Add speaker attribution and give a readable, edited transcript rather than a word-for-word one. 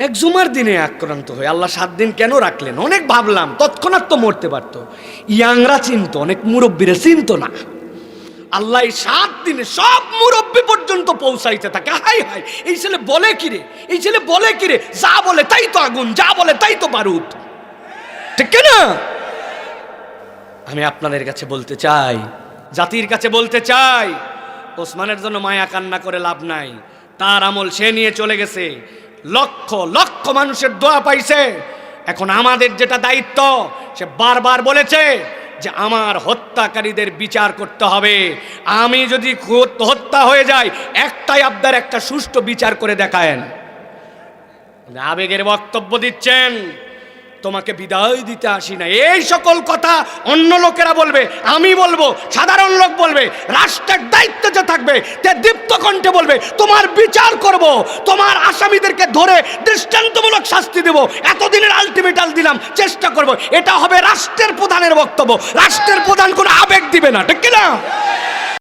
Speaker 1: এক জুমার দিনে আক্রান্ত হয়ে আল্লাহ 7 দিন কেন রাখলেন? অনেক ভাবলাম, তৎক্ষণাৎ তো মরতে পারতো। ইয়াংরা চিনতো, অনেক মুরব্বীরা চিনতো না। আল্লাহ 7 দিনে সব মুরব্বী পর্যন্ত পৌঁছাইতে থাকে। হাই হাই, এই ছেলে বলে কিরে, এই ছেলে বলে কিরে, যা বলে তাই তো আগুন, যা বলে তাই তো বারুদ, ঠিক না? আমি আপনাদের কাছে বলতে চাই, জাতির কাছে বলতে চাই, ওসমানের জন্য মায়া কান্না করে লাভ নাই। তার আমল সে নিয়ে চলে গেছে, লক্ষ লক্ষ মানুষের দোয়া পাইছে। এখন আমাদের যেটা দায়িত্ব, সে বারবার বলেছে যে আমার হত্যাকারীদের বিচার করতে হবে। আমি যদি হত্যা হয়ে যায়, একটাই আবদার, একটা সুষ্ঠু বিচার করে দেখায়েন। আবেগের বক্তব্য দিচ্ছেন, তোমাকে বিদায় দিতে আসি না, এই সকল কথা অন্য লোকেরা বলবে, আমি বলবো, সাধারণ লোক বলবে। রাষ্ট্রের দায়িত্বে যে থাকবে তে দীপ্ত কণ্ঠে বলবে তোমার বিচার করব, তোমার আসামিদেরকে ধরে দৃষ্টান্তমূলক শাস্তি দেব, এতদিনের আলটিমেটাম দিলাম, চেষ্টা করব। এটা হবে রাষ্ট্রের প্রধানের বক্তব্য। রাষ্ট্রের প্রধান কোনো আবেগ দিবে না, ঠিক না?